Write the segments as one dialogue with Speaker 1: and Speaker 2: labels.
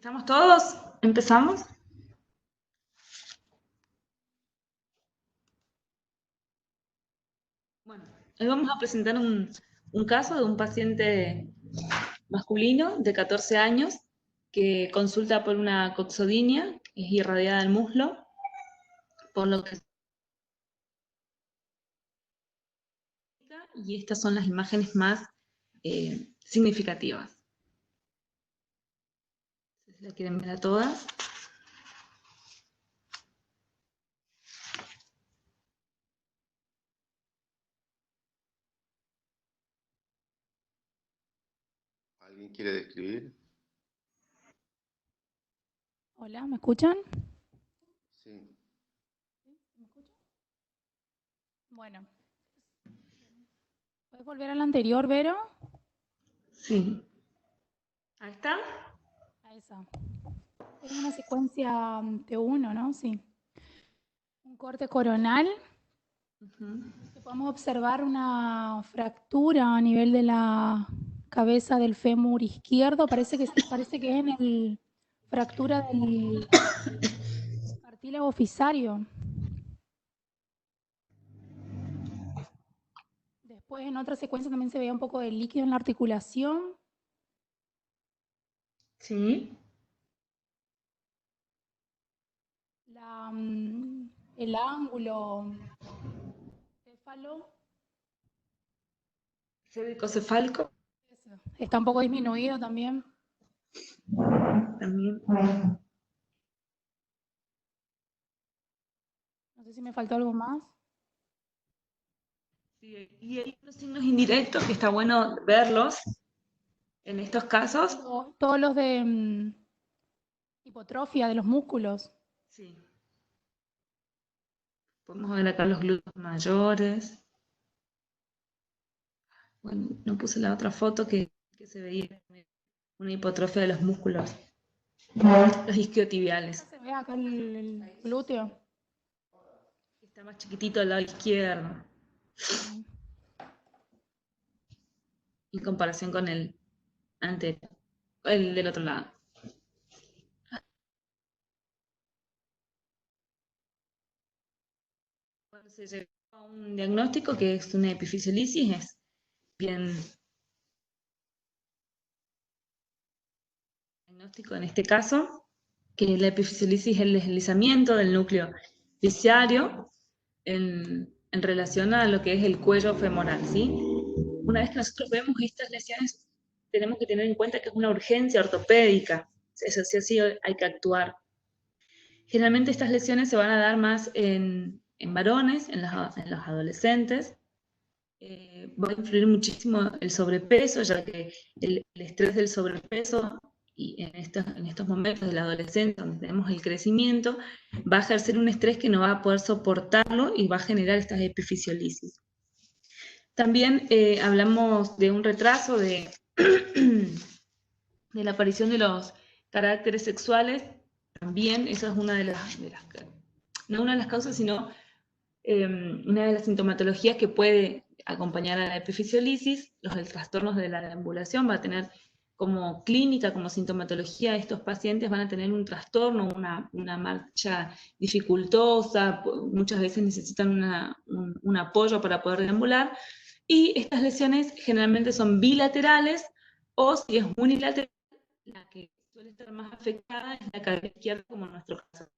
Speaker 1: ¿Estamos todos? ¿Empezamos? Bueno, hoy vamos a presentar un caso de un paciente masculino de 14 años que consulta por una coxodinia, es irradiada al muslo, por lo que y estas son las imágenes más significativas. Si la quieren ver a todas.
Speaker 2: ¿Alguien quiere describir?
Speaker 3: Hola, ¿me escuchan?
Speaker 2: Sí.
Speaker 3: ¿Me escuchan? Bueno. ¿Puedes volver al anterior, Vero?
Speaker 1: Sí. Ahí está.
Speaker 3: A esa. Es una secuencia T1, ¿no? Sí. Un corte coronal. Podemos observar una fractura a nivel de la cabeza del fémur izquierdo. Parece que es en el fractura del cartílago fisario. Después en otra secuencia también se veía un poco de líquido en la articulación.
Speaker 1: Sí.
Speaker 3: El ángulo céfalo
Speaker 1: Cévico-cefálico.
Speaker 3: está un poco disminuido también.
Speaker 1: También.
Speaker 3: No sé si me faltó algo más.
Speaker 1: Sí, y hay unos signos indirectos que está bueno verlos en estos casos.
Speaker 3: Todos los de hipotrofia de los músculos.
Speaker 1: Sí. Podemos ver acá los glúteos mayores. Bueno, no puse la otra foto que se veía una hipotrofia de los músculos, los isquiotibiales.
Speaker 3: Se ve acá el glúteo.
Speaker 1: Está más chiquitito al lado izquierdo. En comparación con el anterior, el del otro lado. Cuando se llega a un diagnóstico que es una epifisiolisis, es bien diagnóstico en este caso, que la epifisiolisis es el deslizamiento del núcleo fiscario en relación a lo que es el cuello femoral, ¿sí? Una vez que nosotros vemos estas lesiones, tenemos que tener en cuenta que es una urgencia ortopédica, eso sí hay que actuar. Generalmente estas lesiones se van a dar más en varones, en los adolescentes. Va a influir muchísimo el sobrepeso, ya que el estrés del sobrepeso y en estos momentos del adolescente, donde tenemos el crecimiento, va a ejercer un estrés que no va a poder soportarlo y va a generar estas epifisiolisis. También hablamos de un retraso de la aparición de los caracteres sexuales. También eso es una de las no una de las causas, sino una de las sintomatologías que puede acompañar a la epifisiolisis. Los trastornos de la deambulación va a tener como clínica, como sintomatología, estos pacientes van a tener un trastorno, una marcha dificultosa, muchas veces necesitan un apoyo para poder deambular, y estas lesiones generalmente son bilaterales, o si es unilateral, la que suele estar más afectada es la cadera izquierda, como en nuestro caso.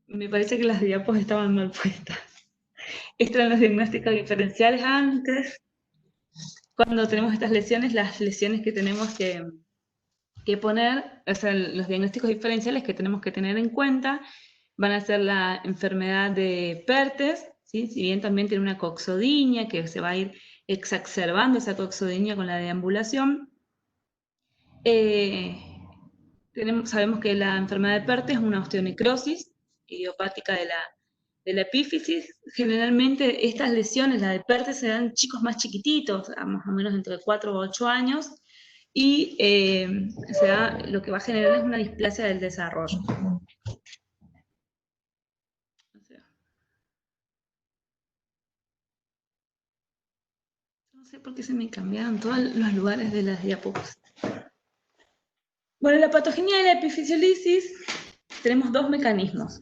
Speaker 1: Me parece que las diapos estaban mal puestas. Estos eran los diagnósticos diferenciales antes. Cuando tenemos estas lesiones, las lesiones que tenemos que poner, o sea, los diagnósticos diferenciales que tenemos que tener en cuenta van a ser la enfermedad de Pertes, ¿sí? Si bien también tiene una coxodinia, que se va a ir exacerbando esa coxodinia con la deambulación. Sabemos que la enfermedad de Pertes es una osteonecrosis idiopática de la epífisis. Generalmente estas lesiones, la de Pertes, se dan chicos más chiquititos, más o menos entre 4 o 8 años, y lo que va a generar es una displasia del desarrollo. sé por qué se me cambiaron todos los lugares de las diapositivas. Bueno, en la patogenia de la epifisiolisis tenemos dos mecanismos.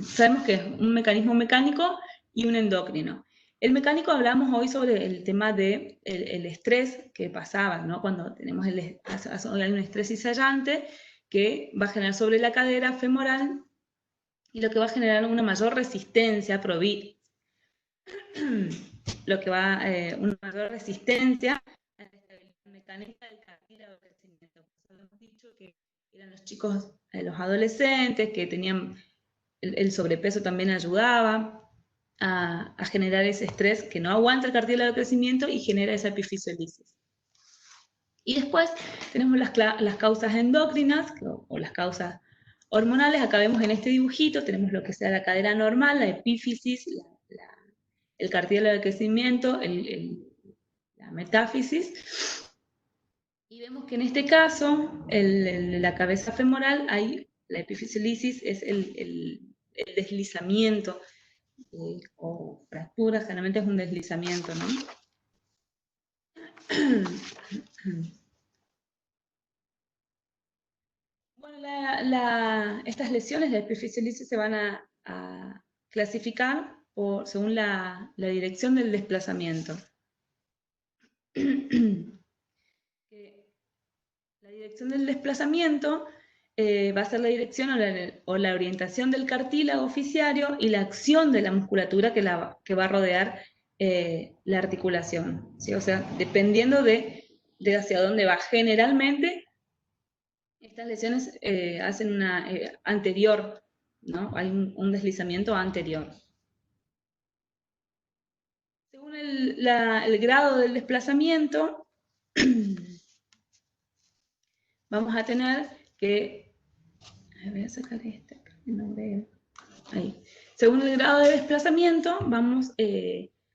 Speaker 1: Sabemos que es un mecanismo mecánico y un endocrino. El mecánico hablamos hoy sobre el tema del estrés que pasaba, ¿no? Cuando tenemos hay un estrés cizallante que va a generar sobre la cadera femoral y lo que va a generar una mayor resistencia lo que va una mayor resistencia a la mecánica del cartílago de crecimiento. Hemos dicho que eran los chicos, los adolescentes que tenían el sobrepeso también ayudaba a generar ese estrés que no aguanta el cartílago de crecimiento y genera esa epifisiolisis. Y después tenemos las causas endócrinas o las causas hormonales. Acá vemos en este dibujito, tenemos lo que sea la cadera normal, la epífisis, el cartílago de crecimiento, la metáfisis. Y vemos que en este caso, la cabeza femoral, la epifisiolisis es el deslizamiento o fractura, generalmente es un deslizamiento, ¿no? Bueno, estas lesiones de epifisiolisis se van a clasificar según la dirección del desplazamiento. La dirección del desplazamiento va a ser la dirección o la orientación del cartílago oficiario y la acción de la musculatura que va a rodear la articulación, ¿sí? O sea, dependiendo de hacia dónde va. Generalmente, estas lesiones hacen una anterior, ¿no? Hay un deslizamiento anterior. Según el grado del desplazamiento, vamos a tener que... Voy a sacar esta, no veo. Ahí. Según el grado de desplazamiento, vamos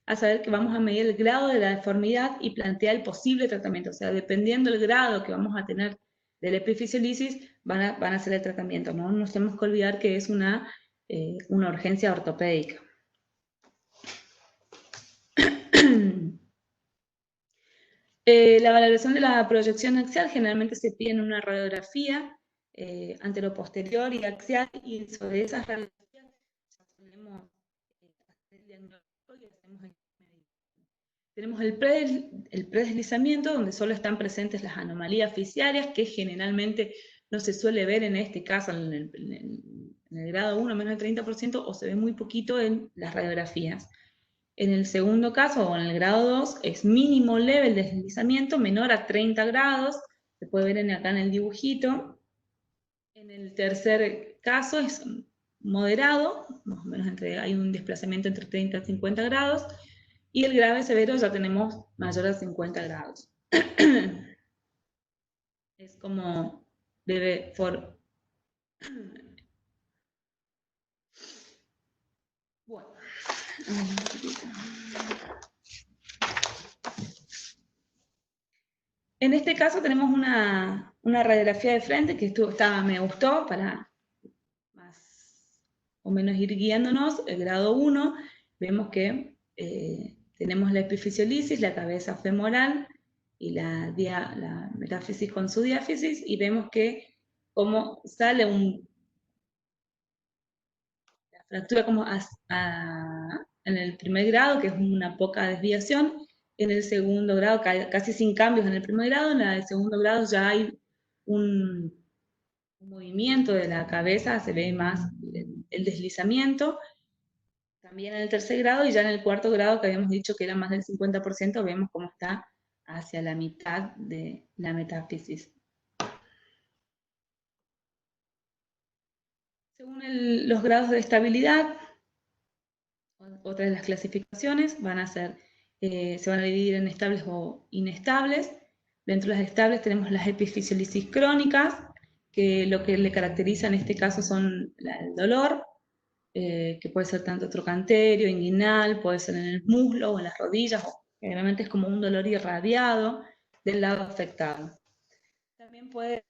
Speaker 1: a saber que vamos a medir el grado de la deformidad y plantear el posible tratamiento. O sea, dependiendo del grado que vamos a tener de la epifisiolisis, van a hacer el tratamiento. No nos tenemos que olvidar que es una urgencia ortopédica. La valoración de la proyección axial generalmente se pide en una radiografía anteroposterior y axial, y sobre esas radiografías tenemos el diagnóstico y hacemos el medicamento. Tenemos el predeslizamiento, donde solo están presentes las anomalías fisiarias, que generalmente no se suele ver en este caso en el grado 1, menos del 30%, o se ve muy poquito en las radiografías. En el segundo caso, o en el grado 2, es mínimo leve el deslizamiento, menor a 30 grados, se puede ver acá en el dibujito. En el tercer caso es moderado, más o menos hay un desplazamiento entre 30 y 50 grados, y el grave severo ya tenemos mayor a 50 grados. Es como debe Bueno. En este caso tenemos una radiografía de frente que me gustó para más o menos ir guiándonos. El grado 1, vemos que tenemos la epifisiolisis, la cabeza femoral y la metáfisis con su diáfisis, y vemos que como sale la fractura como en el primer grado, que es una poca desviación. En el segundo grado, casi sin cambios en el primer grado. En el segundo grado ya hay un movimiento de la cabeza, se ve más el deslizamiento. También en el tercer grado, y ya en el cuarto grado, que habíamos dicho que era más del 50%, vemos cómo está hacia la mitad de la metáfisis. Según los grados de estabilidad, otra de las clasificaciones se van a dividir en estables o inestables. Dentro de las estables tenemos las epifisiolisis crónicas, que lo que le caracteriza en este caso son el dolor, que puede ser tanto trochanterio, inguinal, puede ser en el muslo o en las rodillas, o generalmente es como un dolor irradiado del lado afectado. También pueden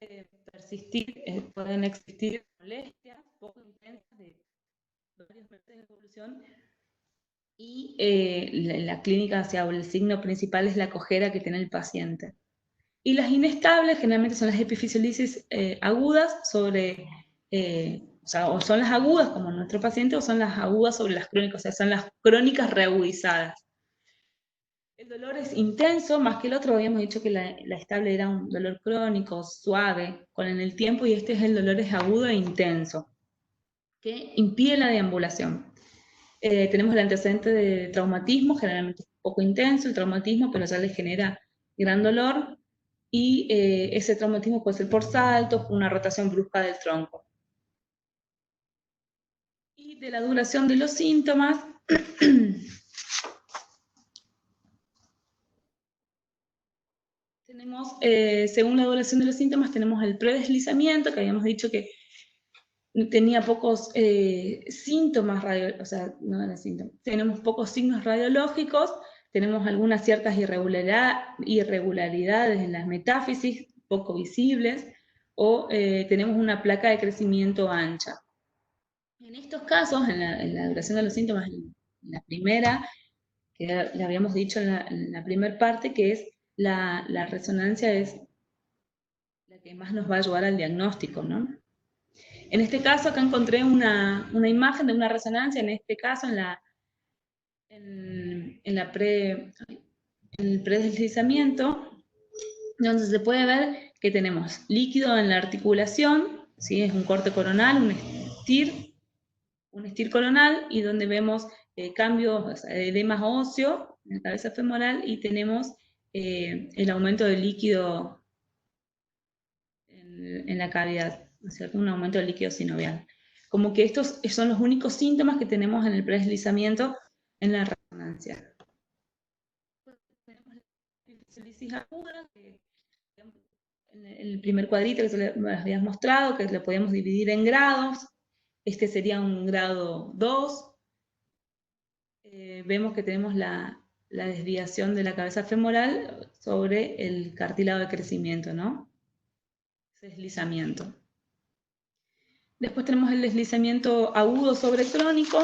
Speaker 1: existir molestias poco intensas de varios meses de evolución y la clínica, o sea, el signo principal es la cojera que tiene el paciente. Y las inestables generalmente son las epifisiolisis agudas sobre, o son las agudas como nuestro paciente, o son las agudas sobre las crónicas, o sea, son las crónicas reagudizadas. El dolor es intenso, más que el otro habíamos dicho que la estable era un dolor crónico, suave, con el tiempo, y este es el dolor es agudo e intenso, que impide la deambulación. Tenemos el antecedente de traumatismo, generalmente es poco intenso el traumatismo, pero ya le genera gran dolor, y ese traumatismo puede ser por saltos, por una rotación brusca del tronco. Y de la duración de los síntomas, tenemos, según la duración de los síntomas, tenemos el predeslizamiento, que habíamos dicho que tenía pocos síntomas, o sea, no eran síntomas, tenemos pocos signos radiológicos, tenemos algunas ciertas irregularidades en las metáfisis, poco visibles, o tenemos una placa de crecimiento ancha. En estos casos, en la duración de los síntomas, en la primera, que le habíamos dicho en la primera parte, que es la resonancia es la que más nos va a ayudar al diagnóstico, ¿no? En este caso, acá encontré una imagen de una resonancia, en este caso en el predeslizamiento, donde se puede ver que tenemos líquido en la articulación, ¿sí? Es un corte coronal, un estir coronal, y donde vemos cambios, o sea, edemas óseo en la cabeza femoral, y tenemos el aumento del líquido en la cavidad, ¿no es cierto? Un aumento del líquido sinovial. Como que estos son los únicos síntomas que tenemos en el predeslizamiento en la resonancia. Tenemos la epifisiolisis aguda, que en el primer cuadrito que se les había mostrado, que lo podemos dividir en grados. Este sería un grado 2. Vemos que tenemos la desviación de la cabeza femoral sobre el cartílago de crecimiento, ¿no? Ese deslizamiento. Después tenemos el deslizamiento agudo sobre crónico.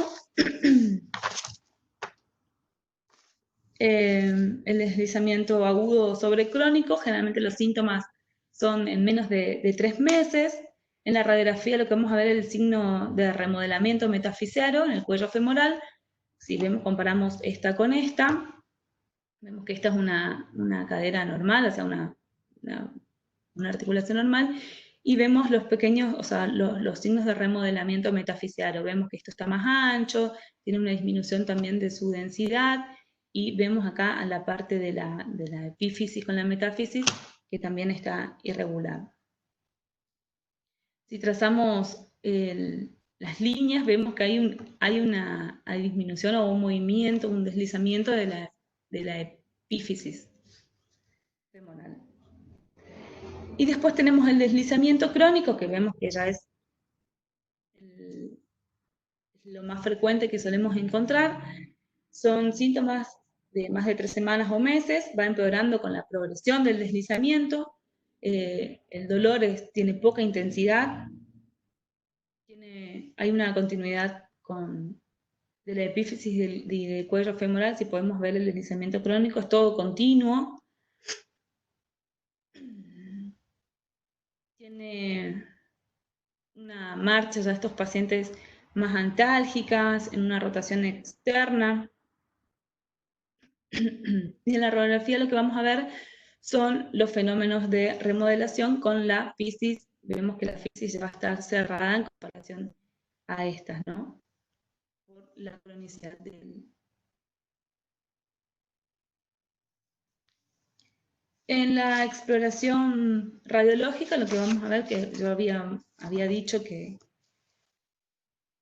Speaker 1: El deslizamiento agudo sobre crónico, generalmente los síntomas son en menos de 3 meses. En la radiografía lo que vamos a ver es el signo de remodelamiento metafisiario en el cuello femoral. Si comparamos esta con esta, vemos que esta es una cadera normal, o sea, una articulación normal, y vemos los pequeños, o sea, los signos de remodelamiento metafisiario. Vemos que esto está más ancho, tiene una disminución también de su densidad, y vemos acá a la parte de la epífisis con la metáfisis, que también está irregular. Si trazamos las líneas, vemos que hay una disminución o un movimiento, un deslizamiento de la epífisis femoral. Y después tenemos el deslizamiento crónico, que vemos que ya es lo más frecuente que solemos encontrar. Son síntomas de más de 3 semanas o meses, va empeorando con la progresión del deslizamiento. El dolor tiene poca intensidad, hay una continuidad de la epífisis y del cuello femoral. Si podemos ver el deslizamiento crónico, es todo continuo. Tiene una marcha ya estos pacientes más antálgicas, en una rotación externa. Y en la radiografía lo que vamos a ver son los fenómenos de remodelación con la fisis. Vemos que la fisis va a estar cerrada en comparación a estas, ¿no? Por la cronicidad del... En la exploración radiológica lo que vamos a ver, que yo había dicho que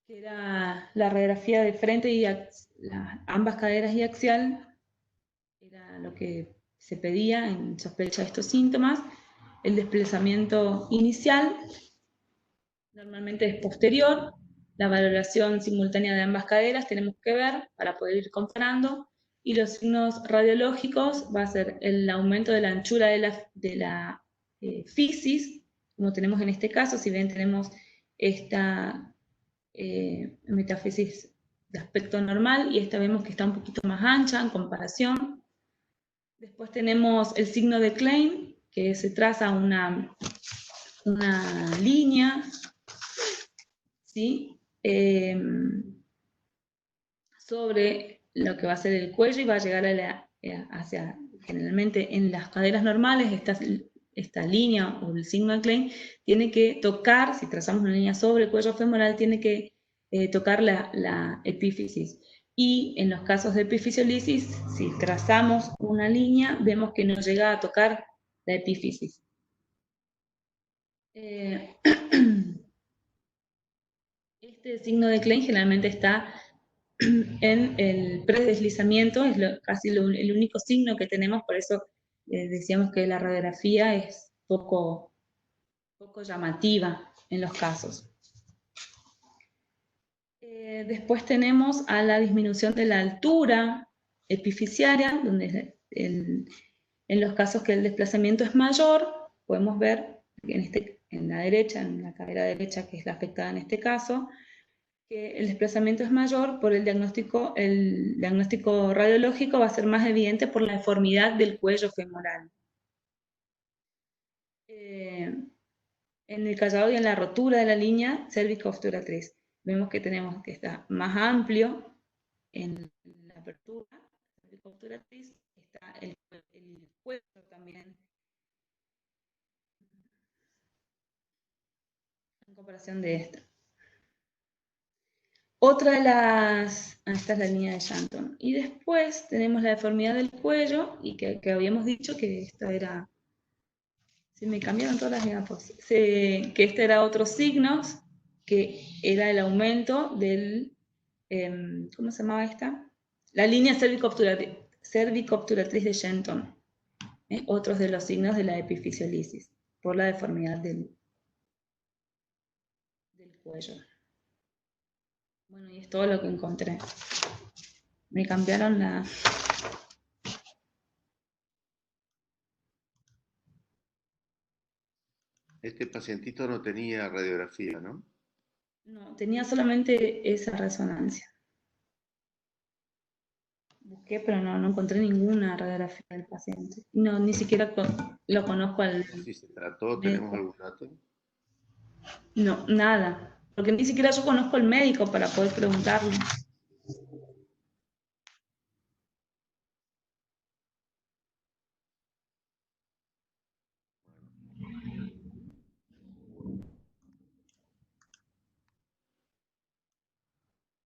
Speaker 1: era la radiografía de frente y ambas caderas y axial, era lo que se pedía en sospecha de estos síntomas. El desplazamiento inicial normalmente es posterior. La valoración simultánea de ambas caderas tenemos que ver para poder ir comparando. Y los signos radiológicos va a ser el aumento de la anchura de la fisis, como tenemos en este caso. Si ven, tenemos esta metafisis de aspecto normal, y esta vemos que está un poquito más ancha en comparación. Después tenemos el signo de Klein, que se traza una línea, ¿sí? Sobre lo que va a ser el cuello, y va a llegar hacia, generalmente en las caderas normales, esta línea o el signo de Klein tiene que tocar, si trazamos una línea sobre el cuello femoral, tiene que tocar la epífisis. Y en los casos de epifisiolisis, si trazamos una línea, vemos que no llega a tocar la epífisis. Este signo de Klein generalmente está en el predeslizamiento, es casi el único signo que tenemos, por eso decíamos que la radiografía es poco llamativa en los casos. Después tenemos a la disminución de la altura epifisiaria, donde en los casos que el desplazamiento es mayor, podemos ver en la derecha, en la cadera derecha, que es la afectada en este caso, que el desplazamiento es mayor por el diagnóstico radiológico va a ser más evidente por la deformidad del cuello femoral. En el callado y en la rotura de la línea cervico-obturatriz, vemos que tenemos que está más amplio en la apertura cervico-obturatriz, está el cuello también, en comparación de esta. Otra de esta es la línea de Shanton. Y después tenemos la deformidad del cuello, y que habíamos dicho que esta era, se me cambiaron todas las diapositivas, que este era otro signo, que era el aumento del, ¿cómo se llamaba esta? La línea cervico-obturatriz de Shenton. Otros de los signos de la epifisiolisis, por la deformidad del cuello. Bueno, y es todo lo que encontré. Me cambiaron la...
Speaker 2: Este pacientito no tenía radiografía, ¿no?
Speaker 1: No, tenía solamente esa resonancia. Busqué, pero no encontré ninguna radiografía del paciente. No, ni siquiera lo conozco al...
Speaker 2: Si se trató, ¿tenemos algún dato?
Speaker 1: No, nada. Porque ni siquiera yo conozco al médico para poder preguntarle.